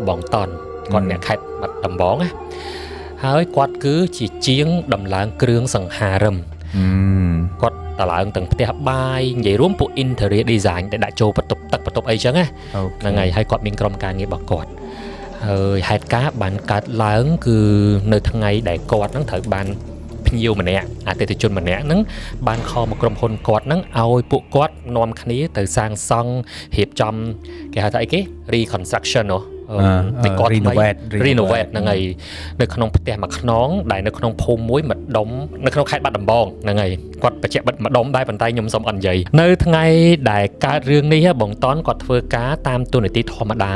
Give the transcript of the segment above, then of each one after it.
បងតនគាត់អ្នកខេត្តបាត់ដំបងណាហើយគាត់គឺជាជាងដំឡើងគ្រឿងសង្ហារឹមគាត់តម្លើងទាំងផ្ទះបាយនិយាយរួមពួក interior design ដែលដាក់ចូលបន្ទប់ទឹកបន្ទប់អីចឹងណាហ្នឹងហើយគាត់មានក្រុមការងាររបស់គាត់ហើយហេតុការណ៍បានកើតឡើងគឺនៅថ្ងៃដែលគាត់នឹងត្រូវបានភ្ញៀវម្នាក់អតិថិជនម្នាក់ហ្នឹងបានខលមកក្រុមហ៊ុនគាត់ហ្នឹងឲ្យពួកគាត់នាំគ្នាទៅសាងសង់រៀបចំគេហៅថាអីគេ reconstruction តែគាត់ renovate ហ្នឹងហើយនៅក្នុងផ្ទះមួយខ្នងដែលនៅក្នុងភូមិមួយម្ដុំនៅក្នុងខេត្តបាត់ដំបងហ្នឹងហើយគាត់បញ្ជាក់បិទម្ដុំដែរប៉ុន្តែខ្ញុំសូមអត់និយាយនៅថ្ងៃដែលកើតរឿងនេះបងតនគាត់ធ្វើការតាមទូនាទីធម្មតា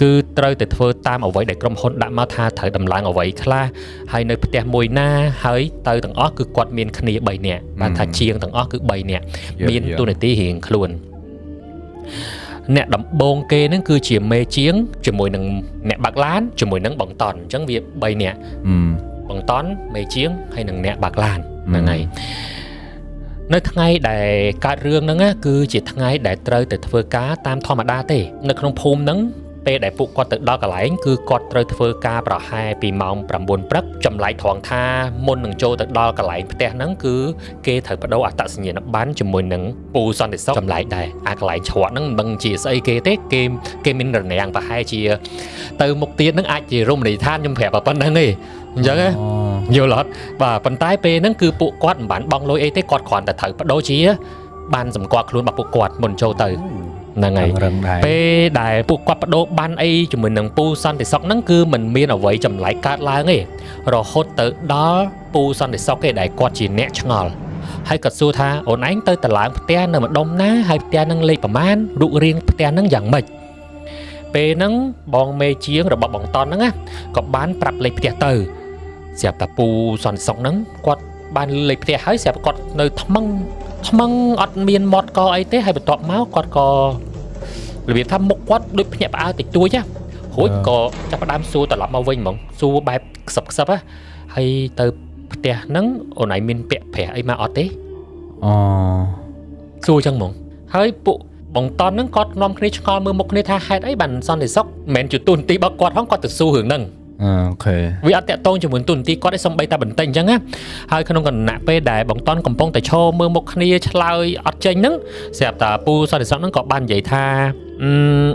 គឺត្រូវតែធ្វើតាមអ្វីដែលក្រុមហ៊ុនដាក់មកថាត្រូវដំឡើងអ្វីខ្លះហើយនៅផ្ទះមួយណាហើយទៅទាំងអស់គឺគាត់មានគ្នា3នាក់បានថាជាងទាំងអស់គឺ3នាក់មានទូនាទីរៀងខ្លួនអ្នកដំបងគេហ្នឹងគឺជាមេជាងជាមួយនឹងអ្នកបាក់ឡានជាមួយនឹងបងតនអញ្ចឹងវា3នាក់បងតនមេជាងហើយនឹងអ្នកបាក់ឡានហ្នឹងហើយនៅថ្ងៃដែលកើតរឿងហ្នឹងគឺជាថ្ងៃដែលត្រូវតែធ្វើការតាមធម្មតាទេនៅក្នុងភូមិហ្នឹងពេលដែលពួកគាត់ទៅដល់កន្លែងគឺគាត់ត្រូវធ្វើការប្រហែលពីម៉ោង9ព្រឹកចម្លែកត្រង់ថាមុននឹងចូលទៅដល់កន្លែងផ្ទះហ្នឹងគឺគេត្រូវបដូរអត្តសញ្ញាណប័ណ្ណជាមួយនឹងពូសន្តិសុខចម្លែកដែរអាកន្លែងឆ្លាក់ហ្នឹងមិនដឹងជាស្អីគេទេគេមានរនាំងប្រហែលជាទៅមុខទៀតហ្នឹងអាចជារមណីយដ្ឋានខ្ញុំប្រាប់ប៉ុណ្្នឹងទេអញ្ចឹងយល់អត់បាទប៉ុន្តែពេលហ្នឹងគឺពួកគាត់មិនបានបង់លុយអីទេគាត់គ្រាន់តែត្រូវបដូរជាបានសម្គាល់ខ្លួនរបស់ពួកគាត់មុនចូលទៅហ្នឹងហើយពេលដែលពួកគាត់បដូរបានអីជាមួយនឹងពូសន្តិសុខហ្នឹងគឺมันមានអ្វីចម្លែកកើតឡើងទេរហូតទៅដល់ពូសន្តិសុខគេដែលគាត់ជាអ្នកឆ្ងល់ហើយគាត់សួរថាអូនឯងទៅតឡើងផ្ទះនៅម្ដុំណាហើយផ្ទះហ្នឹងលេខប្រមាណរូបរាងផ្ទះហ្នឹងយ៉ាងម៉េចពេលហ្នឹងបងមេជាងរបស់បងតនហ្នឹងណាក៏បានប្រាប់លេខផ្ទះទៅស្រាប់តែពូសន្តិសុខហ្នឹងគាត់បានលេខផ្ទះហើយស្រាប់គាត់នៅថ្មឹងអត់មានមាត់កអីទេហើយបន្ទាប់មកគាត់ក៏របៀបថាមុខគាត់ដូចភ្ញាក់ផ្អើលតិចតួចរួចក៏ចាប់ផ្ដើមសួរត្រឡប់មកវិញហ្មងសួរបែបខ្សឹបហើយទៅផ្ទះហ្នឹងអូនឯងមានពាក់ប្រាស់អីមកអត់ទេសួរចឹងហ្មងហើយពួកបងតនហ្នឹងគាត់នាំគ្នាឆ្ងល់មើលមុខគ្នាថាហេតុអីបានសន្តិសុខមិនមែនជាទូនទីរបស់គាត់ហ្នឹងគាត់ទៅសួររឿងហ្នឹងអូខេវាអត់តាក់ទងជាមួយទូនទីគាត់ឯសំបីតែបន្តិចអញ្ចឹងណាហើយក្នុងគណៈពេលដែលបងតនកំពុងតែឈរមើលមុខគ្នាឆ្លើយអត់ចេញហ្នឹងស្រាប់តែពូសន្តិសុខហ្នឹងក៏បាននិយាយថា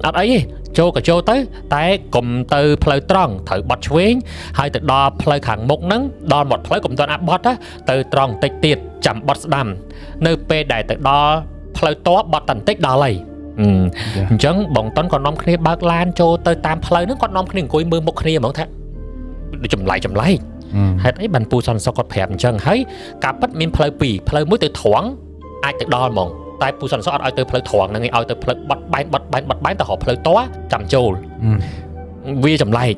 អត់អីទេចូលក៏ចូលទៅតែកុំទៅផ្លូវត្រង់ត្រូវបត់ឆ្វេងហើយទៅដល់ផ្លូវខាងមុខហ្នឹងដល់មាត់ផ្លូវកុំទាន់បត់ទៅត្រង់តិចទៀតចាំបត់ស្ដាំនៅពេលដែលទៅដល់ផ្លូវតបត់តែបន្តិចដល់ហើយអញ្ចឹងបងតនក៏នាំគ្នាបើកឡានចូលទៅតាមផ្លូវហ្នឹងគាត់នាំគ្នាអង្គុយមើលមុខគ្នាហ្មងថាចម្លែកហេតុអីបានពូសន្តិសុខគាត់ប្រាប់អញ្ចឹងហើយការពិតមានផ្លូវពីរផ្លូវមួយទៅត្រង់អាចទៅដល់ហ្មងតែពូសន្តិសុខអត់ឲ្យទៅផ្លូវត្រង់ហ្នឹងឯងឲ្យទៅផ្លូវបត់បែនទៅរកផ្លូវតចាំចូលវាចម្លែក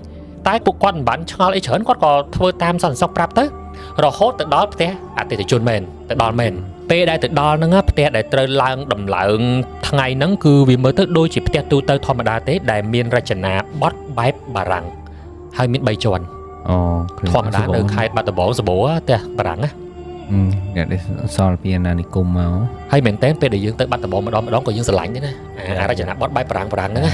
តែពួកគាត់មិនបានឆ្ងល់អីច្រើនគាត់ក៏ធ្វើតាមសន្តិសុខប្រាប់ទៅរហូតទៅដល់ផ្ទះអតិថិជនមែនទៅដល់មែនពេលដែលទៅដល់ហ្នឹងផ្ទះដែលត្រូវឡើងដំឡើងថ្ងៃហ្នឹងគឺវាមើលទៅដូចជាផ្ទះទូទៅធម្មតាទេដែលមានរចនាបថបែបបារាំងហើយមាន3ជាន់ធម្មតានៅខេត្តបាត់ដំបងសម្បូរផ្ទះបារាំងណាអ្នកដែលសល់ពីអាណានិគមមកហើយមែនតើពេលដែលយើងទៅបាត់ដំបងម្ដងក៏យើងស្រឡាញ់ដែរណាអារចនាបថបែបបារាំងហ្នឹងណា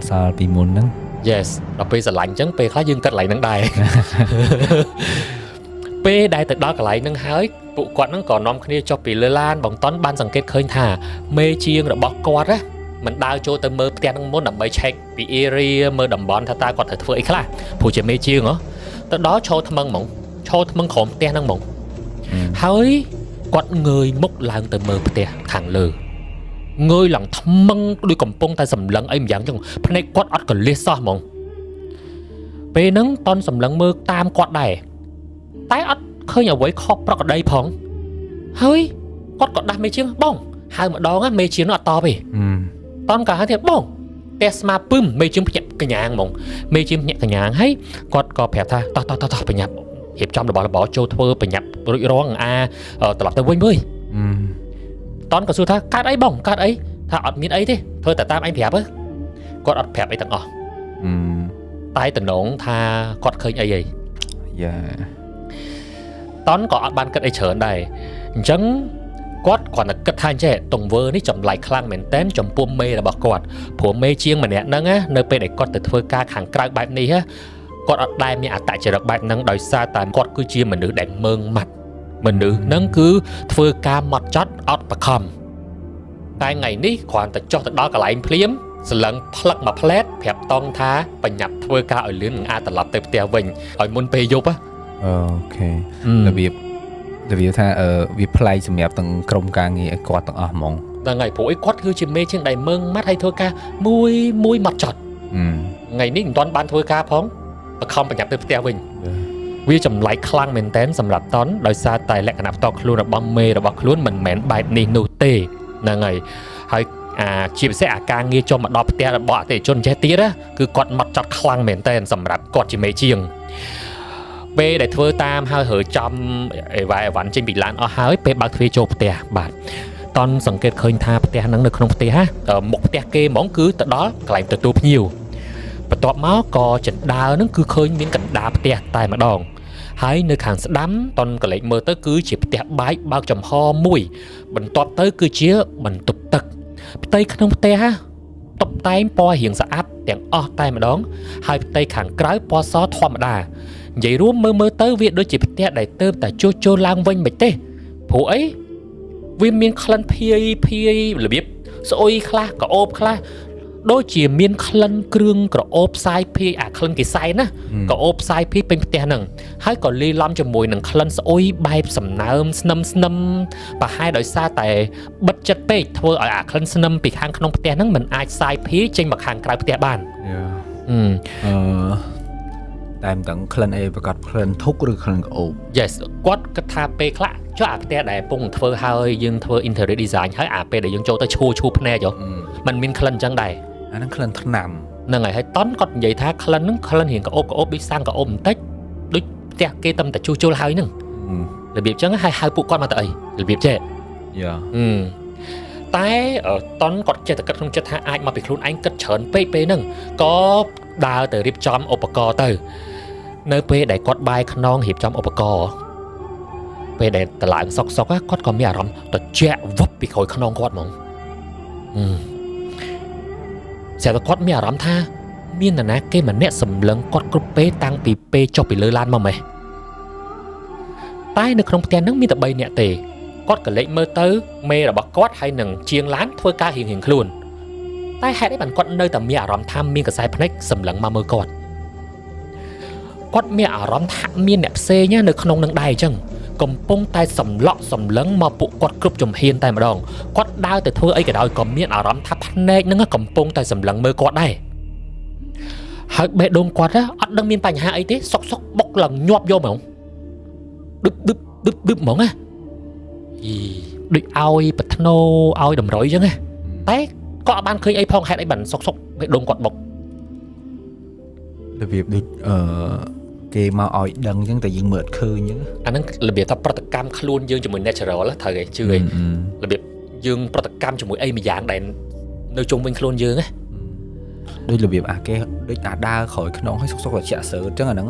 សល់ពីមុនហ្នឹង Yes ដល់ពេលស្រឡាញ់អញ្ចឹងពេលខ្លះយើងគិតកន្លែងហ្នឹងដែរពេលដែលទៅដល់កន្លែងហ្នឹងហើយពួកគាត់ហ្នឹងក៏នាំគ្នាចុះពីលើឡានបងតនបានសង្កេតឃើញថាមេជាងរបស់គាត់ណាមិនដើរចូលទៅមើលផ្ទះហ្នឹងមុនដើម្បី check ពី area មើលតំបន់ថាតើគាត់ត្រូវធ្វើអីខ្លះព្រោះជាមេជាងទៅដល់ឈរថ្មឹងក្រោមផ្ទះហ្នឹងហ្មងហើយគាត់ងើយមុខឡើងទៅមើលផ្ទះខាងលើងើយឡើងថ្មឹងដូចកំពុងតែសម្លឹងអីម្យ៉ាងចឹងភ្នែកគាត់អត់កលិះសោះហ្មងពេលហ្នឹងតនសម្លឹងមើលតាមគាត់ដែរតែអត់ឃើញអ្វីខុសប្រក្រតីផងហើយគាត់ក៏ដាស់មេជាងបងហៅម្ដងមេជាងនោះអត់តបទេតនក៏ហៅទៀតបងផ្ទះស្មាពឹមមេជាងភ្ញាក់កញ្ញាងហ្មងមេជាងភ្ញាក់កញ្ញាងហើយគាត់ក៏ប្រាប់ថាតោះបញ្ញាប់រៀបចំរបស់ចូលធ្វើបញ្ញាប់រួចរងត្រឡប់ទៅវិញមើលតនក៏សួរថាកើតអីបងកើតអីថាអត់មានអីទេធ្វើតែតាមអញប្រាប់គាត់អត់ប្រាប់អីទាំងអស់តែតំណងថាគាត់ឃើញអីហីយ៉ាតនក៏អត់បានគិតអីច្រើនដែរអញ្ចឹង គាត់គាត់តែគិតថាអញ្ចេះទង្វើនេះចម្លែកខ្លាំងមែនតើចំពោះមេរបស់គាត់ព្រោះមេជាងម្នាក់ហ្នឹងណានៅពេលដែលគាត់ទៅធ្វើការខាងក្រៅបែបនេះគាត់អត់ដែលមានអត្តចរិតបែបហ្នឹងដោយសារតែគាត់គឺជាមនុស្សដែលមើងម៉ាត់មនុស្សហ្នឹងគឺធ្វើការម៉ត់ចត់អត់បខំតែថ្ងៃនេះគ្រាន់តែចុះទៅដល់កន្លែងភ្លាមសន្លឹងផ្លឹកមួយផ្លែតប្រាប់តង់ថាបញ្ញាប់ធ្វើការឲ្យលឿននឹងអាចត្រឡប់ទៅផ្ទះវិញឲ្យមុនពេលយប់ អូខេរបៀបថាវាប្លែកសម្រាប់ទាំងក្រុមការងារឲ្យគាត់ទាំងអស់ហ្មងហ្នឹងហើយព្រោះគាត់គឺជាមេជាងដែលមើងម៉ាត់ឲ្យធ្វើការមួយម៉ត់ចត់ថ្ងៃនេះមិនទាន់បានធ្វើការផងបខំបញ្ញាប់ទៅផ្ទះវិញវាចម្លែកខ្លាំងមែនតើសម្រាប់តន់ដោយសារតែលក្ខណៈផ្ទាល់ខ្លួនរបស់មេរបស់ខ្លួនមិនមែនបែបនេះនោះទេហ្នឹងហើយជាពិសេសអាការងារចូលមកដល់ផ្ទះរបស់អតិថិជនចេះទៀតគឺគាត់ម៉ត់ចត់ខ្លាំងមែនតើសម្រាប់គាត់ជាមេជាងពេលដែលធ្វើតាមហើយរើចំអីវ៉ាន់ចេញពីឡានអស់ហើយពេលបើកទ្វារចូលផ្ទះបាទតន់សង្កេតឃើញថាផ្ទះហ្នឹងនៅក្នុងផ្ទះមុខផ្ទះគេហ្មងគឺទៅដល់កន្លែងទទួលភ្ញៀវបន្ទាប់មកក៏ចិន្តាហ្នឹងគឺឃើញមានកណ្ដាលផ្ទះតែម្ដងហើយនៅខាងស្ដាំតន់កលេចមើលទៅគឺជាផ្ទះបាយបើកចំហមួយបន្ទាប់ទៅគឺជាបន្ទប់ទឹកផ្ទៃក្នុងផ្ទះតុបតែងពណ៌រៀងស្អាតទាំងអស់តែម្ដងហើយផ្ទៃខាងក្រៅពណ៌សធម្មតានិយាយរួមមើលទៅវាដូចជាផ្ទះដែលទៅតែជួសជុលឡើងវិញមិនទេព្រោះអីវាមានក្លិនភាយរបៀបស្អុយខ្លះក្អូបខ្លះដូចជាមានក្លិនគ្រឿងក្រអូបផ្សាយភាយអាក្លិនគេសែនណាក្រអូបផ្សាយភាយពេញផ្ទះហ្នឹងហើយក៏លាយឡំជាមួយនឹងក្លិនស្អុយបែបសំណើមស្នឹមប្រហែលដោយសារតែបិទចិត្តពេកធ្វើឲ្យអាក្លិនស្នឹមពីខាងក្នុងផ្ទះហ្នឹងមិនអាចផ្សាយភាយចេញមកខាងក្រៅផ្ទះបានតែមិនដឹងក្លិនអីប្រកាសក្លិនធុកឬក្លិនក្អូប Yes គាត់គិតថាពេលខ្លះចុះអាផ្ទះដែលពងធ្វើហើយយើងធ្វើ interior design ហើយអាពេលដែលយើងចូលទៅឈួរភ្នែកมันមានក្លិនអញ្ចឹងដែរអាហ្នឹងក្លិនថ្នាំហ្នឹងហើយតន់គាត់និយាយថាក្លិនហ្នឹងក្លិនរៀងក្អូបដូចសាំងក្អូបបន្តិចដូចផ្ទះគេតែជួសជុលហើយហ្នឹងរបៀបអញ្ចឹងហើយហៅពួកគាត់មកទៅអីរបៀបចេះតែតន់គាត់ចេះតែគិតក្នុងចិត្តថាអាចមកពីខ្លួនឯងគិតច្រើនពេកពេលហ្នឹងក៏ដើរទៅរៀបចំឧបករណ៍ទៅនៅពេលដែលគាត់បាយខ្នងរៀបចំឧបករណ៍ពេលដែលតឡើងសុកគាត់ក៏មានអារម្មណ៍ត្រជាក់វឹបពីក្រោយខ្នងគាត់ហ្មងស្រាប់តែគាត់មានអារម្មណ៍ថាមាននរណាគេម្នាក់សម្លឹងគាត់គ្រប់ពេលតាំងពីពេលចុះពីលើឡានមកម៉េះតែនៅក្នុងផ្ទះហ្នឹងមានតែ3នាក់ទេគាត់ក៏លេចមើលទៅមេរបស់គាត់ហើយនឹងជាងឡានធ្វើការរៀងខ្លួនតែហេតុអីបានគាត់នៅតែមានអារម្មណ៍ថាមានកសែភ្នែកសម្លឹងមកមើលគាត់មានអារម្មណ៍ថាមានអ្នកផ្សេងនៅក្នុងនឹងដែរអញ្ចឹងកំពុងតែសម្លក់សម្លឹងមកពួកគាត់គ្រប់ជំហានតែម្ដងគាត់ដើរទៅធ្វើអីក៏ដោយក៏មានអារម្មណ៍ថាភ្នែកហ្នឹងកំពុងតែសម្លឹងមើលគាត់ដែរហើយបេះដូងគាត់អត់ដឹងមានបញ្ហាអីទេសុកបុកឡើងញាប់យកហ្មងឌឹបហ្មងណាដូចឲ្យបថ្នោឲ្យតម្រុយអញ្ចឹងណាតែគាត់អត់បានឃើញអីផងហេតុអីបានសុកបេះដូងគាត់បុករបៀបដូចគេមកឲ្យដឹងអញ្ចឹងតែយើងមើលអត់ឃើញអញ្ចឹងអាហ្នឹងរបៀបថាប្រតិកម្មខ្លួនយើងជាមួយ natural ត្រូវគេជឿឯងរបៀបយើងប្រតិកម្មជាមួយអីមួយយ៉ាងដែលនៅជុំវិញខ្លួនយើងណាដូចរបៀបគេដូចដើរក្រោយខ្នងឲ្យសុកតែជាក់សើអញ្ចឹងអាហ្នឹង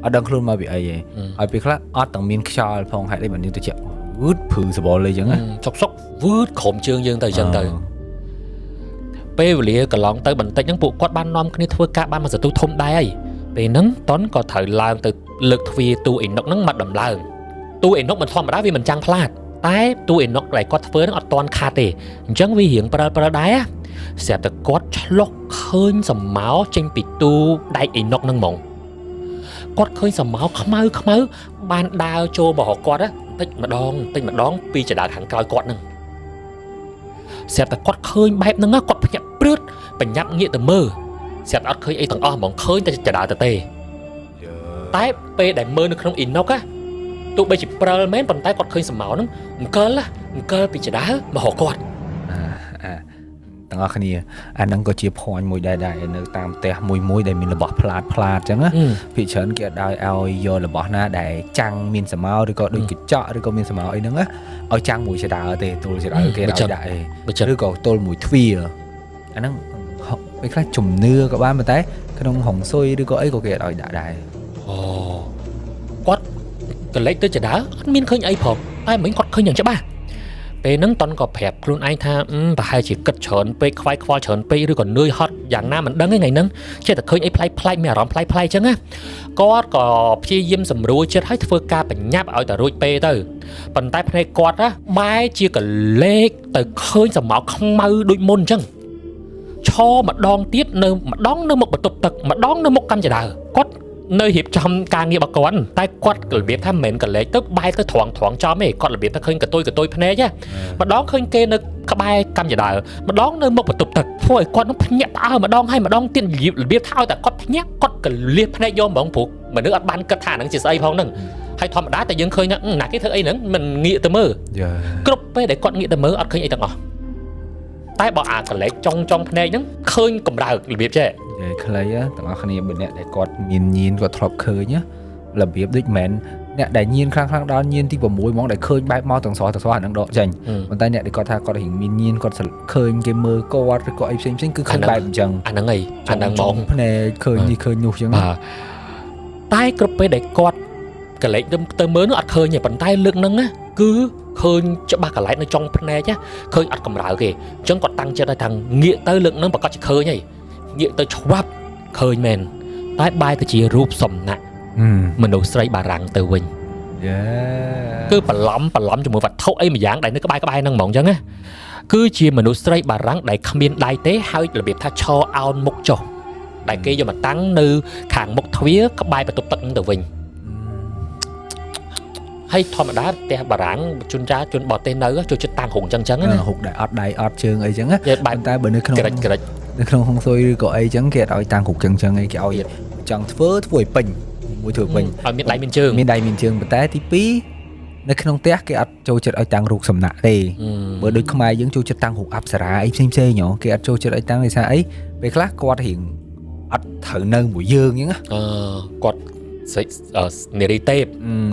អត់ដឹងខ្លួនមកពីអីទេហើយពេលខ្លះអត់ទាំងមានខ្យល់ផងហេតុអីបានយើងទៅជាក់វឺតព្រឺសបល់អីអញ្ចឹងណាសុកវឺតក្រុមជើងយើងទៅអញ្ចឹងទៅពេលវេលាកន្លងទៅបន្តិចហ្នឹងពួកគាត់បាននាំគ្នាធ្វើការបានមួយសន្ទុះធំដែរហើយពេលហ្នឹងតន់ក៏ត្រូវឡើងទៅលើកទ្វារទូអេណុកហ្នឹងមកដំឡើងទូអេណុកមិនធម្មតាវាមិនចាំងផ្លាតតែទូអេណុកដែលគាត់ធ្វើហ្នឹងអត់តន់ខាតទេអញ្ចឹងវារៀងព្រិលដែរស្រាប់តែគាត់ឆ្លុះឃើញសំម៉ោចេញពីទូដែកអេណុកហ្នឹងហ្មងគាត់ឃើញសំម៉ោខ្មៅបានដើរចូលមករកគាត់តិចម្ដងពីចដាលខាងក្រោយគាត់ហ្នឹងស្រាប់តែគាត់ឃើញបែបហ្នឹងគាត់ភ្ញាក់ព្រឺតបញ្ញាប់ងាកទៅមើលស្រាប់អត់ឃើញអីទាំងអស់ហ្មងឃើញតែចដាលទៅទេតែពេលដែលមើលនៅក្នុងអ៊ីណុកទោះបីជាព្រិលមែនប៉ុន្តែគាត់ឃើញសំម៉ោហ្នឹងអង្គលពីចដាលមករកគាត់ទាំងអស់គ្នាអាហ្នឹងក៏ជា point មួយដែរនៅតាមផ្ទះមួយដែលមានរបស់ផ្លាតអញ្ចឹងណាភាគច្រើនគេអត់ឲ្យយករបស់ណាដែលចាំងមានសំោឬក៏ដូចកញ្ចក់ឬក៏មានសំោអីហ្នឹងឲ្យចាំងមួយចដាលទេទល់ចដាលគេឲ្យដាក់ឯងឬក៏ទល់មួយទ្វារអាហ្នឹងពេលខ្លះជំនឿក៏បានប៉ុន្តែក្នុងហុងស៊ុយឬក៏អីក៏គេអត់ឲ្យដាក់ដែរគាត់កលេចទៅចដាលអត់មានឃើញអីផងតែមិញគាត់ឃើញយ៉ាងច្បាស់ ពេលហ្នឹងតន់ក៏ប្រាប់ខ្លួនឯងថាប្រហែលជាគិតច្រើនពេកខ្វាយខ្វល់ច្រើនពេកឬក៏នឿយហត់យ៉ាងណាមិនដឹងទេថ្ងៃហ្នឹងចេះតែឃើញអីប្លែកៗមានអារម្មណ៍ប្លែកៗអញ្ចឹងណាគាត់ក៏ព្យាយាមសម្រួលចិត្តឲ្យធ្វើការបញ្ញាប់ឲ្យតែរួចពេលទៅប៉ុន្តែភ្នែកគាត់ណាបែរជាកលេសទៅឃើញសម្ោកខ្មៅដូចមុនអញ្ចឹងឈរម្ដងទៀតនៅម្ដងនៅមុខបន្ទប់ទឹកម្ដងនៅមុខកម្មចដៅគាត់នៅរៀបចំការងាររបស់គាត់តែគាត់របៀបថាមិនមែនកលេសទៅបែរទៅត្រង់ចំទេគាត់របៀបថាឃើញកតុយភ្នែកម្ដងឃើញគេនៅក្បែរកម្មចដៅម្ដងនៅមុខបន្ទប់ទឹកធ្វើឲ្យគាត់នឹងភ្ញាក់ផ្អើលម្ដងហើយម្ដងទៀតរបៀបថាឲ្យតែគាត់ភ្ញាក់គាត់កលៀសភ្នែកយកហ្មងព្រោះមនុស្សអត់បានគិតថាហ្នឹងជាស្អីផងហ្នឹងហើយធម្មតាតែយើងឃើញណាគេធ្វើអីហ្នឹងមិនងាកទៅមើលគ្រប់ពេលដែលគាត់ងាកទៅមើលអត់ឃើញអីទាំងអស់តែបើអាកលេសចុងភ្នែកហ្នឹងឃើញកម្រើករបៀបចេះនិយាយខ្លីទាំងអស់គ្នាបើអ្នកដែលគាត់មានញៀនគាត់ធ្លាប់ឃើញរបៀបដូចមែនអ្នកដែលញៀនខ្លាំងដល់ញៀនទី6ហ្មងដែលឃើញបែបមកទាំងស្រស់អាហ្នឹងដកចេញប៉ុន្តែអ្នកដែលគាត់ថាគាត់រៀងមានញៀនគាត់ឃើញគេមើលគាត់ឬក៏អីផ្សេងគឺឃើញបែបអញ្ចឹងអាហ្នឹងឯងអាហ្នឹងហ្មងភ្នែកឃើញនេះឃើញនោះអញ្ចឹងតែគ្រប់ពេលដែលគាត់កលេសទៅមើលនោះអត់ឃើញទេប៉ុន្តែលើកហ្នឹងគឺឃើញច្បាស់កន្លែងនៅចុងភ្នែកឃើញអត់កម្រើគេអញ្ចឹងគាត់តាំងចិត្តឲ្យថាងាកទៅលើកហ្នឹងប្រកាសជាឃើញហើយងាកទៅឆ្វាប់ឃើញមែនតែបែរទៅជារូបសំណាក់មនុស្សស្រីបារាំងទៅវិញគឺបន្លំជាមួយវត្ថុអីមួយយ៉ាងដែលនៅក្បែរហ្នឹងហ្មងអញ្ចឹងណាគឺជាមនុស្សស្រីបារាំងដែលគ្មានដៃទេហើយរបៀបថាឈរអោនមុខចុះដែលគេយកមកតាំងនៅខាងមុខទ្វារក្បែរបន្ទប់ទឹកហ្នឹងទៅវិញហើយធម្មតាផ្ទះបារាំងជនបរទេសនៅចូលចិត្តតាំងហុងអញ្ចឹងណាហុកដែលអត់ដៃអត់ជើងអីអញ្ចឹងតែបើនៅក្នុងនៅក្នុងហុងស៊ុយឬក៏អីអញ្ចឹងគេឲ្យតាំងហុកអញ្ចឹងឯងគេឲ្យចង់ធ្វើឲ្យពេញមួយធ្វើពេញឲ្យមានដៃមានជើងប៉ុន្តែទី2នៅក្នុងផ្ទះគេអត់ចូលចិត្តឲ្យតាំងរូបសំណាក់ទេបើដូចខ្មែរយើងចូលចិត្តតាំងរូបអប្សរាអីផ្សេងៗគេអត់ចូលចិត្តឲ្យតាំងដោយសារអីពេលខ្លះគាត់រៀងអត់ត្រូវនៅមួយយើងអញ្ចឹងគាត់នារីទេព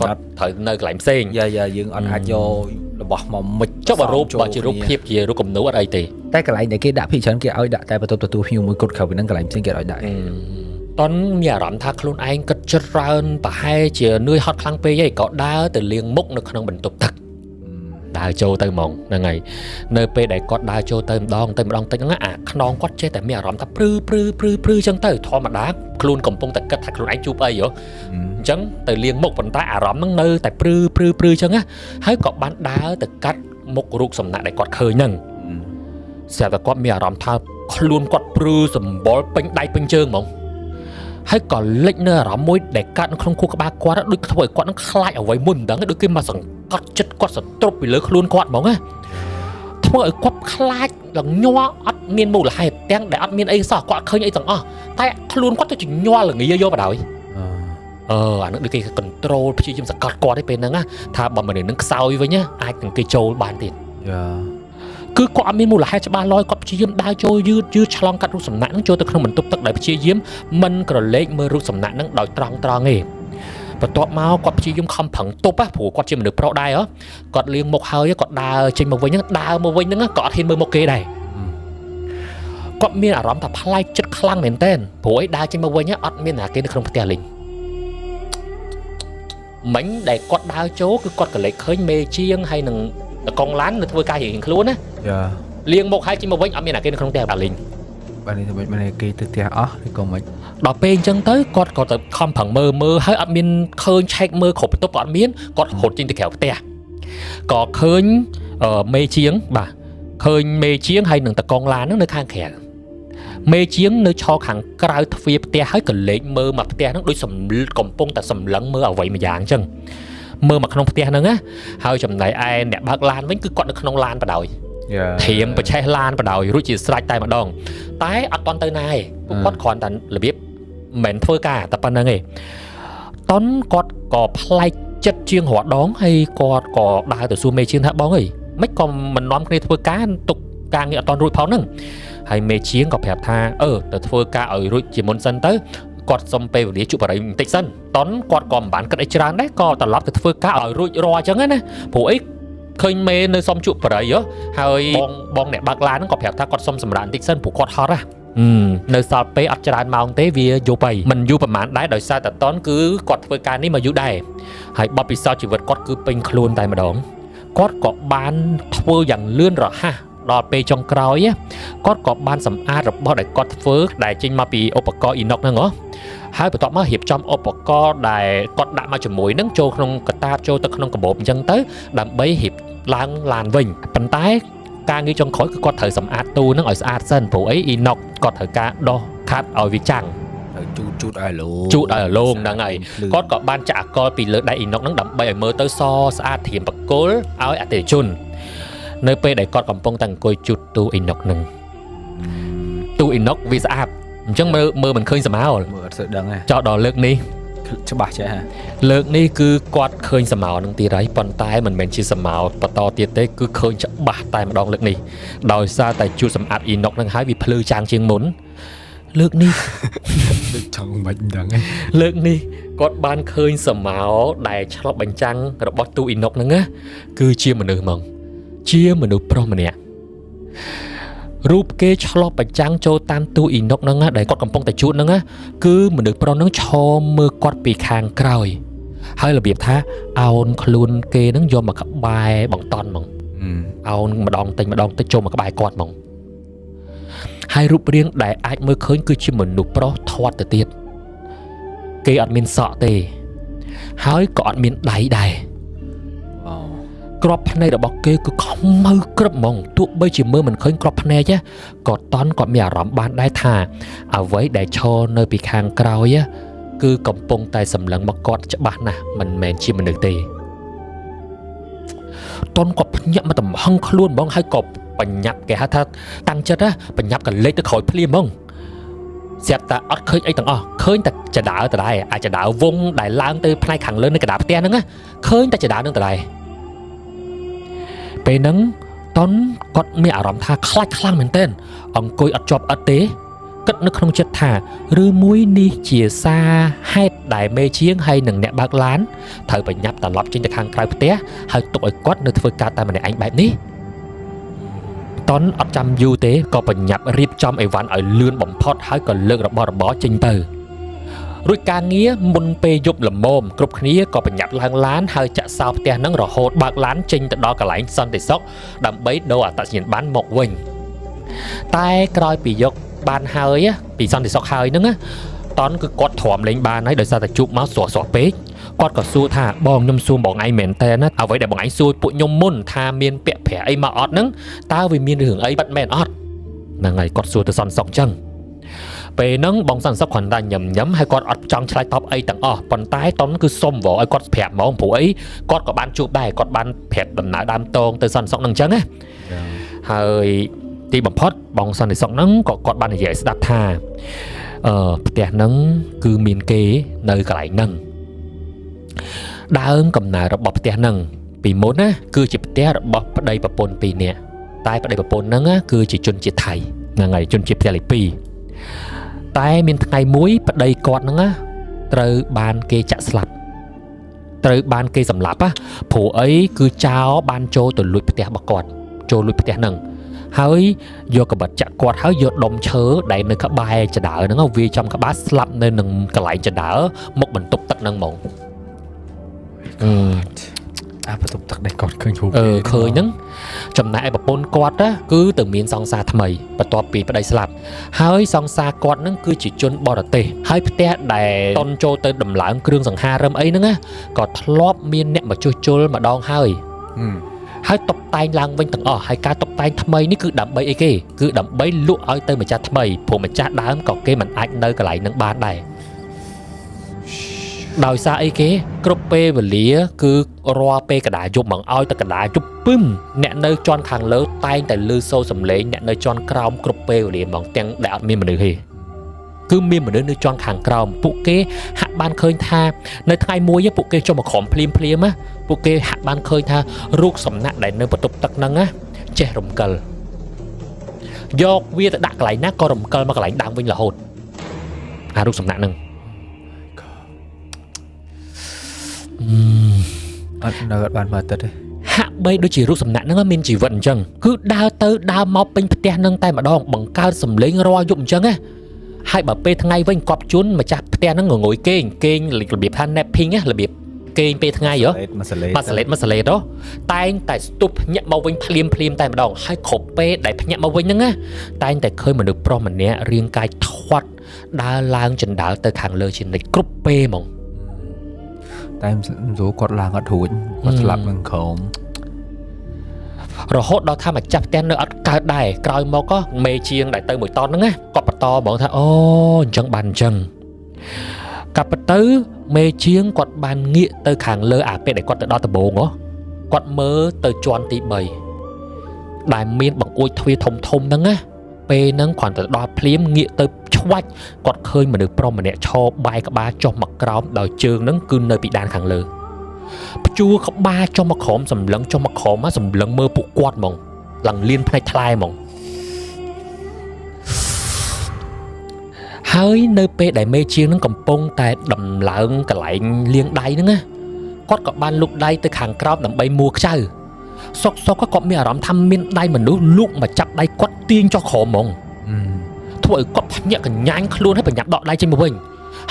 គាត់ត្រូវនៅកន្លែងផ្សេងយើងអត់អាចយករបស់មកមិចចុះបើរូបបើជារូបភាពជារូបគំនូអត់អីទេតែកន្លែងដែលគេដាក់ភិកច្រើនគេឲ្យដាក់តែបន្ទប់ទទួលភ្ញៀវមួយគត់ក្រៅពីហ្នឹងកន្លែងផ្សេងគេឲ្យដាក់តន់មានអារម្មណ៍ថាខ្លួនឯងគិតច្រើនប្រហែលជានឿយហត់ខ្លាំងពេកហើយក៏ដើរទៅលាងមុខនៅក្នុងបន្ទប់ទឹកដើរចូលទៅហ្មងហ្នឹងហើយនៅពេលដែលគាត់ដើរចូលទៅម្ដងតិចហ្នឹងអាខ្នងគាត់ចេះតែមានអារម្មណ៍ថាព្រឺចឹងទៅធម្មតាខ្លួនកំពុងតែគិតថាខ្លួនឯងជួបអីហ៎អញ្ចឹងទៅលាងមុខប៉ុន្តែអារម្មណ៍ហ្នឹងនៅតែព្រឺចឹងណាហើយក៏បានដើរទៅកាត់មុខរូបសំណាក់ដែលគាត់ឃើញហ្នឹងស្រាប់តែគាត់មានអារម្មណ៍ថាខ្លួនគាត់ព្រឺសម្បល់ពេញដៃពេញជើងហ្មងហើយក៏លេចនៅអារម្មណ៍មួយដែលកាត់នៅក្នុងខួរក្បាលគាត់ដូចធ្វើឲ្យគាត់នឹងខ្លាចអ្វីមុនមិនដឹងដូចគេមកសង្កត់ចិត្តគាត់សត្រុបពីលើខ្លួនគាត់ហ្មងណាធ្វើឲ្យគាត់ខ្លាចឡើងញ័រអត់មានមូលហេតុទាំងដែលអត់មានអីសោះគាត់ឃើញអីទាំងអស់តែខ្លួនគាត់ទៅជាញ័រល្ងាយកបណ្ដោយអានឹងដូចគេ control ព្យាយាមសង្កត់គាត់ឯពេលហ្នឹងថាបើមនុស្សនឹងខ្សោយវិញអាចនឹងគេចូលបានទៀតគឺគាត់អត់មានមូលហេតុច្បាស់លាស់គាត់ព្យាយាមដើរចូលយឺតឆ្លងកាត់រូបសំណាក់ហ្នឹងចូលទៅក្នុងបន្ទប់ទឹកដែលព្យាយាមមិនក្រឡេកមើលរូបសំណាក់ហ្នឹងដោយត្រង់ទេបន្ទាប់មកគាត់ព្យាយាមខំប្រឹងទប់ព្រោះគាត់ជាមនុស្សប្រុសដែរគាត់លាងមុខហើយគាត់ដើរចេញមកវិញហ្នឹងដើរមកវិញហ្នឹងក៏អត់ហ៊ានមើលមុខគេដែរគាត់មានអារម្មណ៍ថាប្លែកចិត្តខ្លាំងមែនទែនព្រោះឯដើរចេញមកវិញអត់មានអ្នកគេនៅក្នុងផ្ទះលេងមិញដែលគាត់ដើរចូលគឺគាត់ក៏លេចឃើញមេជាងហើយនឹងតកងឡាននៅធ្វើការរៀងខ្លួនណាលាងមុខហើយចេញមកវិញអត់មានអ្នកគេនៅក្នុងផ្ទះដើរលេងបាទនេះធ្វើម៉េចគេទៅផ្ទះអស់ឬក៏មិនដល់ពេលអញ្ចឹងទៅគាត់ក៏ទៅខំប្រឹងមើលហើយអត់មានឃើញឆែកមើលគ្រប់បន្ទប់ក៏អត់មានគាត់រត់ចេញទៅក្រៅផ្ទះក៏ឃើញមេជាងបាទឃើញមេជាងហើយនឹងតកងឡានហ្នឹងនៅខាងក្រៅមេជាងនៅឈរខាងក្រៅទ្វារផ្ទះហើយក៏លេចមើលមកផ្ទះហ្នឹងដូចកំពុងតែសម្លឹងមើលអ្វីមួយយ៉ាងអញ្ចឹងមើលមកក្នុងផ្ទះហ្នឹងណាហើយចំណែកឯអ្នកបើកឡានវិញគឺគាត់នៅក្នុងឡានបដ ாய் ធៀងប្រឆេះឡានបដ ாய் រួចជាស្រេចតែម្ដងតែអត់តន់ទៅណាទេគាត់គ្រាន់តែរបៀបមិនធ្វើការតែប៉ុណ្្នឹងទេតន់គាត់ក៏ប្លែកចិត្តជាងរដងហើយគាត់ក៏ដើរទៅសួរមេជាងថាបងអើយមិនក៏មិននាំគ្នាធ្វើការទុកការងារអត់តន់រួចផងហ្នឹងហើយមេជាងក៏ប្រាប់ថាទៅធ្វើការឲ្យរួចជាមុនសិនទៅគាត់សុំពេលវេលាជួបបរិយបន្តិចសិនតន់គាត់ក៏មិនបានគិតអីច្រើនដែរក៏ត្រឡប់ទៅធ្វើការឲ្យរួចរាល់អញ្ចឹងណាព្រោះអីឃើញមេនៅសុំជួបបរិយហើយបងអ្នកបើកឡានហ្នឹងក៏ប្រាប់ថាគាត់សុំសម្រាកបន្តិចសិនព្រោះគាត់ហត់នៅសល់ពេលអត់ច្រើនម៉ោងទេវាយប់ហើយមិនយូរប្រហែលដែរដោយសារតែតន់គឺគាត់ធ្វើការនេះមកយូរដែរហើយបទពិសោធន៍ជីវិតគាត់គឺពេញខ្លួនតែម្ដង គាត់ក៏បានធ្វើយ៉ាងលឿនរហ័សដល់ពេលចុងក្រោយគាត់ក៏បានសម្អាតរបស់ដែលគាត់ធ្វើដែលចេញមកពីឧបករណ៍ inox ហ្នឹងហើយបន្ទាប់មករៀបចំឧបករណ៍ដែលគាត់ដាក់មកជាមួយហ្នឹងចូលក្នុងកតាបចូលទៅក្នុងកាបូបអញ្ចឹងទៅដើម្បីរៀបឡើងឡានវិញប៉ុន្តែការងារចុងក្រោយគឺគាត់ត្រូវសម្អាតទូហ្នឹងឲ្យស្អាតសិនព្រោះអី inox គាត់ត្រូវការដោះខាត់ឲ្យវាចាំងជូតឲ្យលោងហ្នឹងហើយគាត់ក៏បានចាក់អាល់កុលពីលើដៃ inox ហ្នឹងដើម្បីឲ្យមើលទៅសស្អាតធៀមបកុលឲ្យអតិថិជននៅពេលដែលគាត់កំពុងតែអង្គុយជូតទូ inox ហ្នឹងទូ inox វាស្អាតអញ្ចឹងមើលមិនឃើញសម្ោលមើលអត់ស្ដឹងទេចោលដល់លើកនេះច្បាស់ចេះហ่าលើកនេះគឺគាត់ឃើញសម្ោលនឹងទៀតហើយប៉ុន្តែមិនមែនជាសម្ោលបន្តទៀតទេគឺឃើញច្បាស់តែម្ដងលើកនេះដោយសារតែជូតសម្អាត inox ហ្នឹងហើយវាភ្លឺចាំងជាងមុនលើកនេះដូចចង់មិនដឹងទេលើកនេះគាត់បានឃើញសម្ោលដែលឆ្លុះបញ្ចាំងរបស់ទូ inox ហ្នឹងណាគឺជាមនុស្សហ្មងជាមនុស្សប្រុសម្នាក់រូបគេឆ្លុះបញ្ចាំងចូលតាមទូ inox ហ្នឹងដែលគាត់កំពុងតែជូតហ្នឹងគឺមនុស្សប្រុសហ្នឹងឈរមើលគាត់ពីខាងក្រោយហើយរបៀបថាអោនខ្លួនគេហ្នឹងយកមកក្បែរបង្តន់ហ្មងអោនម្ដងតិចចូលមកក្បែរគាត់ហ្មងហើយរូបរាងដែលអាចមើលឃើញគឺជាមនុស្សប្រុសធាត់ទៅទៀតគេអត់មានសក់ទេហើយក៏អត់មានដៃដែរក្របភ្នែករបស់គេគឺខ្មៅក្រឹបហ្មងទោះបីជាមើលមិនឃើញក្របភ្នែកក៏គាត់មានអារម្មណ៍បានដែរថាអ្វីដែលឈរនៅពីខាងក្រោយគឺកំពុងតែសម្លឹងមកគាត់ច្បាស់ណាស់មិនមែនជាមនុស្សទេគាត់ភ្ញាក់មកទំហឹងខ្លួនហ្មងហើយក៏បញ្ញាប់គេហៅថាតាំងចិត្តបញ្ញាប់ក៏លេចទៅក្រោយភ្លាមហ្មងស្រាប់តែអត់ឃើញអីទាំងអស់ឃើញតែចដាវដដែលអាចចដាវវងដែលឡើងទៅផ្នែកខាងលើនៃកណ្ដាលផ្ទះហ្នឹងឃើញតែចដាវហ្នឹងដដែលពេលហ្នឹងគាត់មានអារម្មណ៍ថាខ្លាចខ្លាំងមែនទែនអង្គុយអត់ជាប់អត់ទេគិតនៅក្នុងចិត្តថាឬមួយនេះជាសារហេតុដែលមេជាងហើយនឹងអ្នកបើកឡានត្រូវបញ្ញាប់ត្រឡប់ចេញទៅខាងក្រៅផ្ទះហើយទុកឲ្យគាត់នៅធ្វើការតែម្នាក់ឯងបែបនេះអត់ចាំយូរទេក៏បញ្ញាប់រៀបចំអីវ៉ាន់ឲ្យលឿនបំផុតហើយក៏លើករបស់របរចេញទៅរួចការងារមុនពេលយប់ល្មមគ្រប់គ្នាក៏បញ្ញាប់ឡើងឡានហើយចាក់សោផ្ទះហ្នឹងរហូតបើកឡានចេញទៅដល់កន្លែងសន្តិសុខដើម្បីដូរអត្តសញ្ញាណប័ណ្ណមកវិញតែក្រោយពីយកបានហើយពីសន្តិសុខហើយហ្នឹងគឺគាត់ទ្រាំលេងបានហើយដោយសារតែជួបមកស្រស់ពេកគាត់ក៏សួរថាបងខ្ញុំសួរបងឯងមែនតើណាអ្វីដែលបងឯងសួរពួកខ្ញុំមុនថាមានពាក្យប្រាក់អីមកអត់ហ្នឹងតើវាមានរឿងអីបាត់មែនអត់ហ្នឹងហើយគាត់សួរទៅសន្តិសុខអញ្ចឹងពេលហ្នឹងបងសន្តិសុខគ្រាន់តែញឹមហើយគាត់អត់ចង់ឆ្លើយតបអីទាំងអស់ប៉ុន្តែគឺសុំវល់ឲ្យគាត់ប្រាប់ហ្មងព្រោះអីគាត់ក៏បានជួបដែរគាត់បានប្រាប់ដំណើរដើមតងទៅសន្តិសុខហ្នឹងអញ្ចឹងណាហើយទីបំផុតបងសន្តិសុខហ្នឹងក៏គាត់បាននិយាយស្ដាប់ថាផ្ទះហ្នឹងគឺមានគេនៅកន្លែងហ្នឹងដើមកំណើតរបស់ផ្ទះហ្នឹងពីមុនណាគឺជាផ្ទះរបស់ប្តីប្រពន្ធ2នាក់តែប្តីប្រពន្ធហ្នឹងគឺជាជនជាតិថៃហ្នឹងហើយជនជាតិផ្ទះលេខ2តែមានថ្ងៃមួយប្តីគាត់ហ្នឹងត្រូវបានគេចាក់ស្លាប់ត្រូវបានគេសម្លាប់ព្រោះអីគឺចោលបានចូលទៅលួចផ្ទះរបស់គាត់ចូលលួចផ្ទះហ្នឹងហើយយកកបិតចាក់គាត់ហើយយកដុំឈើដែលនៅក្បែរចដើហ្នឹងវាចំក្បាលស្លាប់នៅនឹងកន្លែងចដើមកបន្ទប់ទឹកហ្នឹងហ្មងបន្ទប់ទឹកដែលគាត់ឃើញរូបឃើញហ្នឹងចំណែកឯប្រពន្ធគាត់គឺទៅមានសង្សារថ្មីបន្ទាប់ពីប្តីស្លាប់ហើយសង្សារគាត់ហ្នឹងគឺជាជនបរទេសហើយផ្ទះដែលតន់ចូលទៅដំឡើងគ្រឿងសង្ហារឹមអីហ្នឹងក៏ធ្លាប់មានអ្នកមកជួសជុលម្ដងហើយតុបតែងឡើងវិញទាំងអស់ហើយការតុបតែងថ្មីនេះគឺដើម្បីអីគេគឺដើម្បីលក់ឲ្យទៅម្ចាស់ថ្មីព្រោះម្ចាស់ដើមក៏គេមិនអាចនៅកន្លែងហ្នឹងបានដែរដោយសារអីគេគ្រប់ពេលវេលាគឺរាល់ពេលកដាយប់មកឲ្យតែកដាយប់ពឹមអ្នកនៅជាន់ខាងលើតែងតែលឺសូរសំឡេងអ្នកនៅជាន់ក្រោមគ្រប់ពេលវេលាហ្មងទាំងដែលអត់មានមនុស្សទេគឺមានមនុស្សនៅជាន់ខាងក្រោមពួកគេហាក់បានឃើញថានៅថ្ងៃមួយពួកគេចុះមកក្រោមភ្លាមពួកគេហាក់បានឃើញថារូបសំណាក់ដែលនៅបន្ទប់ទឹកហ្នឹងចេះរំកិលយកវាទៅដាក់កន្លែងណាក៏រំកិលមកកន្លែងដើមវិញរហូតអារូបសំណាក់ហ្នឹងអត់នៅអត់បានមើលទឹកទេហាក់បីដូចជារូបសំណាក់ហ្នឹងមានជីវិតអញ្ចឹងគឺដើរទៅដើរមកពេញផ្ទះហ្នឹងតែម្ដងបង្កើតសំឡេងរាល់យប់អញ្ចឹងហើយបើពេលថ្ងៃវិញកប់ជូនម្ចាស់ផ្ទះហ្នឹងងងុយគេងរបៀបថា napping របៀប គេងពេលថ្ងៃហ៎ មកសលេត មកសលេតតែងតែស្ទប់ភ្ញាក់មកវិញភ្លាមតែម្ដងហើយគ្រប់ពេលដែលភ្ញាក់មកវិញហ្នឹងណាតែងតែឃើញមនុស្សប្រុសម្នាក់រាងកាយធាត់ដើរឡើងចណ្ដើរទៅខាងលើជានិច្ចគ្រប់ពេលហ្មង តែមិនស្រួលគាត់ឡើងអត់រួចគាត់ស្លាប់នឹងក្រោម រហូតដល់ថាម្ចាស់ផ្ទះនៅអត់កើតដែរក្រោយមកក៏មេជាងដែលទៅមួយតនហ្នឹងណាគាត់បន្តបងថាអូអញ្ចឹងបានអញ្ចឹងកាប់ទៅមេជាងគាត់បានងាកទៅខាងលើអាពេលដែលគាត់ទៅដល់ដំបងគាត់មើលទៅជាន់ទី3ដែលមានបង្អួចទ្វារធំហ្នឹងណាពេលហ្នឹងគ្រាន់តែដល់ភ្លាមងាកទៅឆ្វាច់គាត់ឃើញមនុស្សប្រុសម្នាក់ឈរបែរក្បាលចុះមកក្រោមដោយជើងហ្នឹងគឺនៅពីដានខាងលើព្យួរក្បាលចុះមកក្រោមសម្លឹងចុះមកក្រោមមកសម្លឹងមើលពួកគាត់ហ្មងឡើងលៀនភ្នែកថ្លែហ្មងហើយនៅពេលដែលមេជាងនឹងកំពុងតែដំឡើងកន្លែងលាងដៃហ្នឹងណាគាត់ក៏បានលូកដៃទៅខាងក្រោមដើម្បីមួខ្ចៅសុកគាត់មានអារម្មណ៍ថាមានដៃមនុស្សលូកមកចាប់ដៃគាត់ទាញចុះក្រោមហ្មងធ្វើឲ្យគាត់ភ្ញាក់កញ្ញាញខ្លួនហើយប្រញាប់ដកដៃចេញមកវិញ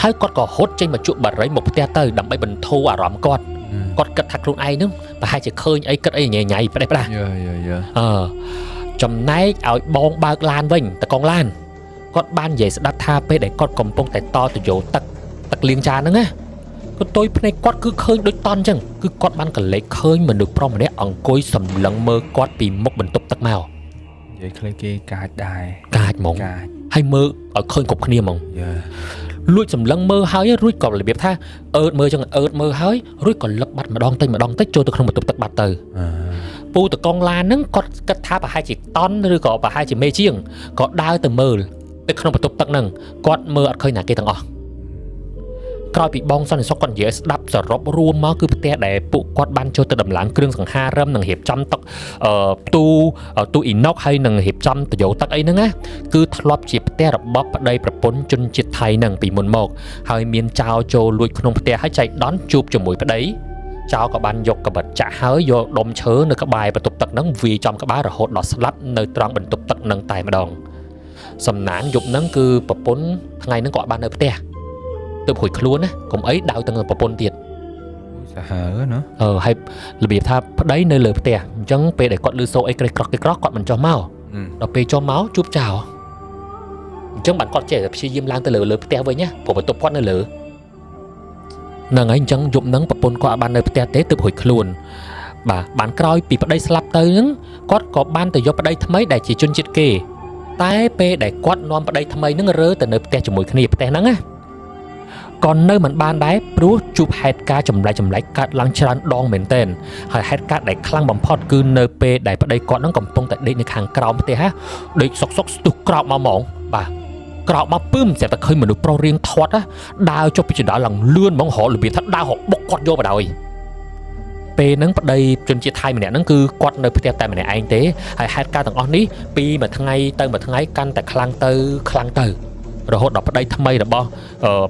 ហើយគាត់ក៏ហត់ចេញមកជក់បារីមកផ្ទះទៅដើម្បីបន្ធូរអារម្មណ៍គាត់គិតថាខ្លួនឯងហ្នឹងប្រហែលជាឃើញអីគិតអីញ៉ៃផ្ដេសផ្ដាស់ចំណែកឲ្យបងបើកឡានវិញតកងឡានគាត់បាននិយាយស្ដាប់ថាពេលដែលគាត់កំពុងតែតទៅយកទឹកលាងចានហ្នឹងណាគាត់ទុយភ្នែកគាត់គឺឃើញដូចតន់អញ្ចឹងគឺគាត់បានកលេចឃើញមនុស្សប្រុសម្នាក់អង្គុយសម្លឹងមើលគាត់ពីមុខបន្ទប់ទឹកមកនិយាយខ្លីគេកាចដែរកាចហ្មងហើយមើលឲ្យឃើញគ្រប់គ្នាហ្មងលួចសម្លឹងមើលហើយរួចក៏របៀបថាអឺតមើលចឹងអឺតមើលហើយរួចក៏លឹបបាត់ម្ដងតិចចូលទៅក្នុងបន្ទប់ទឹកបាត់ទៅពូតកងឡានហ្នឹងគាត់គិតថាប្រហែលជាតន់ឬក៏ប្រហែលជាមេជាងក៏ដើរទៅមើលទៅក្នុងបន្ទប់ទឹកហ្នឹងគាត់មើលអត់ឃើញណាគេទាំងអស់ក្រោយពីបងសន្តិសុខគាត់និយាយស្ដាប់សរុបរួមមកគឺផ្ទះដែលពួកគាត់បានចូលទៅដំឡើងគ្រឿងសង្ហារឹមនិងរៀបចំទឹកទូអ៊ីណុកហើយនឹងរៀបចំតយោទឹកអីហ្នឹងណាគឺធ្លាប់ជាផ្ទះរបស់ប្តីប្រពន្ធជនជាតិថៃហ្នឹងពីមុនមកហើយមានចៅចូលលួចក្នុងផ្ទះហើយចៃដន្យជួបជាមួយប្តីចៅក៏បានយកកបិតចាក់ហើយយកដុំឈើនៅក្បែរបន្ទប់ទឹកហ្នឹងវាយចំក្បាលរហូតដល់ស្លាប់នៅត្រង់បន្ទប់ទឹកហ្នឹងតែម្ដងសំណាងយប់ហ្នឹងគឺប្រពន្ធថ្ងៃហ្នឹងក៏បាននៅផ្ទះទៅព្រួយខ្លួនណាកុំអីដៅទាំងប្រពន្ធទៀតសាហាវណាហើយរបៀបថាប្តីនៅលើផ្ទះអញ្ចឹងពេលដែលគាត់លឺសូរអីក្រេះក្រោះគាត់មិនចុះមកដល់ពេលចុះមកជួបចៅអញ្ចឹងបានគាត់ចេះតែព្យាយាមឡើងទៅលើផ្ទះវិញណាព្រោះបន្ទប់គាត់នៅលើហ្នឹងហើយអញ្ចឹងយប់ហ្នឹងប្រពន្ធគាត់បាននៅផ្ទះទេទៅព្រួយខ្លួនបាទបានក្រោយពីប្តីស្លាប់ទៅហ្នឹងគាត់ក៏បានទៅយកប្តីថ្មីដែលជាជនជាតិគេតែពេលដែលគាត់នាំប្តីថ្មីហ្នឹងរើទៅនៅផ្ទះជាមួយគ្នាផ្ទះហ្នឹងណាក៏នៅមិនបានដែរព្រោះជួបហេតុការណ៍ចម្លែកកើតឡើងច្រើនដងមែនទែនហើយហេតុការណ៍ដែលខ្លាំងបំផុតគឺនៅពេលដែលប្តីគាត់នឹងកំពុងតែដេកនៅខាងក្រោមផ្ទះដេកសុកស្ទុះក្រោកមកហ្មងបាទក្រោកមកពឹមស្រាប់តែឃើញមនុស្សប្រុសរៀងធាត់ដើរចុះពីចណ្ដាលឡើងលឿនហ្មងរហូតរបៀបថាដើរហកបុកគាត់យកបដ ாய் ពេលហ្នឹងប្តីជនជាតិថៃម្នាក់ហ្នឹងគឺគាត់នៅផ្ទះតែម្នាក់ឯងទេហើយហេតុការណ៍ទាំងអស់នេះពីមួយថ្ងៃទៅមួយថ្ងៃកាន់តែខ្លាំងទៅរហូតដល់ប្តីថ្មីរបស់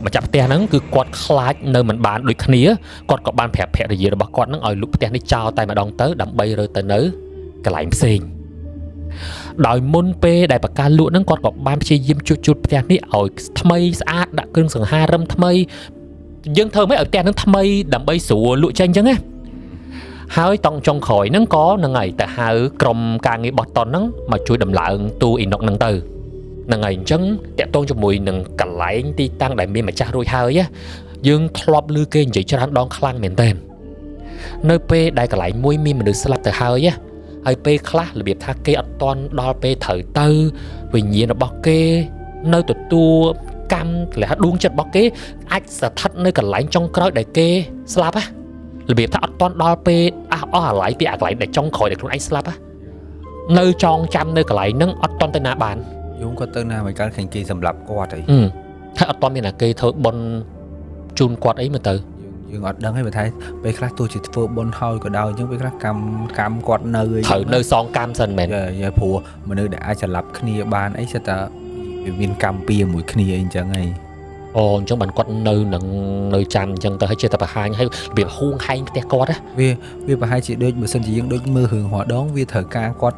ម្ចាស់ផ្ទះហ្នឹងគឺគាត់ខ្លាចនៅមិនបានដូចគ្នាគាត់ក៏បានប្រាប់ភរិយារបស់គាត់ហ្នឹងឲ្យលុបផ្ទះនេះចោលតែម្ដងទៅដើម្បីរើទៅនៅកន្លែងផ្សេងដោយមុនពេលដែលបកាលក់ហ្នឹងគាត់ក៏បានព្យាយាមជួសផ្ទះនេះឲ្យថ្មីស្អាតដាក់គ្រឿងសង្ហារឹមថ្មីយើងធ្វើម៉េចឲ្យផ្ទះហ្នឹងថ្មីដើម្បីស្រួលលក់ចេញអញ្ចឹងណាហើយតង់ចុងក្រោយហ្នឹងក៏ហ្នឹងហើយតែហៅក្រុមការងារបោះតន់ហ្នឹងមកជួយដំឡើងទូអ៊ីណុកហ្នឹងទៅហ្នឹងហើយអញ្ចឹងតាក់ទងជាមួយនឹងកន្លែងទីតាំងដែលមានម្ចាស់រួចហើយយើងធ្លាប់ឮគេនិយាយច្រើនដងខ្លាំងមែនទែននៅពេលដែលកន្លែងមួយមានមនុស្សស្លាប់ទៅហើយពេលខ្លះរបៀបថាគេអត់តន់ដល់ពេលត្រូវទៅវិញ្ញាណរបស់គេនៅទទួលកម្មលះដួងចិត្តរបស់គេអាចស្ថិតនៅកន្លែងចុងក្រោយដែលគេស្លាប់របៀបថាអត់តន់ដល់ពេលអស់អាឡ័យពីអាកន្លែងដែលចុងក្រោយដែលខ្លួនឯងស្លាប់នៅចងចាំនៅកន្លែងហ្នឹងអត់តន់ទៅណាបានយំគាត់ទៅណាមិនកើតឃើញគេសម្លាប់គាត់អីហើយអត់តន់មានណាគេធ្វើបុណ្យជូនគាត់អីមើលទៅយើងអត់ដឹងទេបើថាពេលខ្លះទោះជាធ្វើបុណ្យហើយក៏ដោយអញ្ចឹងពេលខ្លះកម្មគាត់នៅត្រូវនៅសងកម្មសិនមែនយាយព្រោះមនុស្សដែលអាចស្លាប់គ្នាបានអីសិតតែវាមានកម្មពៀមួយគ្នាអីអញ្ចឹងហីអូអញ្ចឹងបានគាត់នៅចាំអញ្ចឹងទៅឲ្យចេះតែបង្ហាញឲ្យរបៀបហួងហែងផ្ទះគាត់វាប្រហែលជាដូចបើសិនជាយើងដូចមើលរឿងរហដងវាត្រូវការគាត់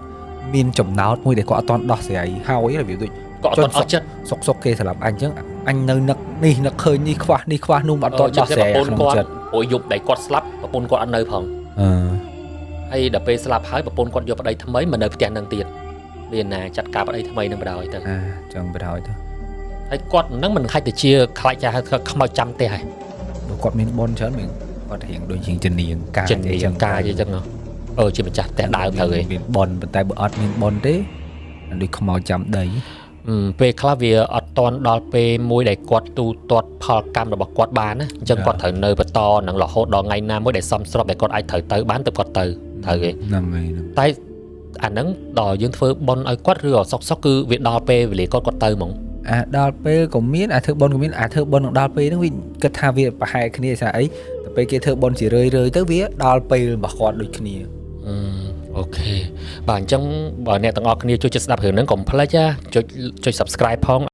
មានចំណោទមួយដែលគាត់អត់តន់ដោះស្រាយហើយរបៀបដូច ក៏អត់អស់ចិត្ត សុកគេសម្រាប់អញចឹងអញនៅនឹកនេះនឹកឃើញនេះខ្វះនោះអត់តដោះស្រាយក្នុងចិត្ត ព្រោះយប់ដែលគាត់ស្លាប់ប្រពន្ធគាត់អត់នៅផងហើយដល់ពេលស្លាប់ហើយប្រពន្ធគាត់យកប្តីថ្មីមកនៅផ្ទះនឹងទៀតវាណាចាត់ការប្តីថ្មីនឹងបដ ாய் ទៅចឹងបដ ாய் ទៅ ហើយគាត់នឹងមិនខាច់ទៅជាខ្លាចចាស់ខ្មោចចាំទេហើយ គាត់មានបនច្រើនមែនគាត់រៀងដូចជាជំនាញការ ជំនាញការអញ្ចឹងជាម្ចាស់ផ្ទះដើមទៅឯង មានបនប៉ុន្តែបើអត់មានបនទេដូចខ្មោចចាំដី ពេលខ្លះវាអត់តន់ដល់ពេលមួយដែលគាត់ទូទាត់ផលកម្មរបស់គាត់បានណាអញ្ចឹងគាត់ត្រូវនៅបន្តនឹងរហូតដល់ថ្ងៃណាមួយដែលសមស្របដែលគាត់អាចត្រូវទៅបានទៅគាត់ទៅត្រូវទេហ្នឹងហើយតែអាហ្នឹងដល់យើងធ្វើបនឲ្យគាត់ឬសុកគឺវាដល់ពេលវេលាគាត់ទៅហ្មង ដល់ពេលក៏មានធ្វើបនក៏មានធ្វើបននឹងដល់ពេលហ្នឹងវាគិតថាវាប្រហែលគ្នាស្អីតែពេលគេធ្វើបនជារឿយទៅវាដល់ពេលរបស់គាត់ដូចគ្នា អូខេបាទអញ្ចឹងបើអ្នកទាំងអស់គ្នាចូលចិត្តស្ដាប់រឿងហ្នឹងកុំភ្លេចចុច subscribe ផង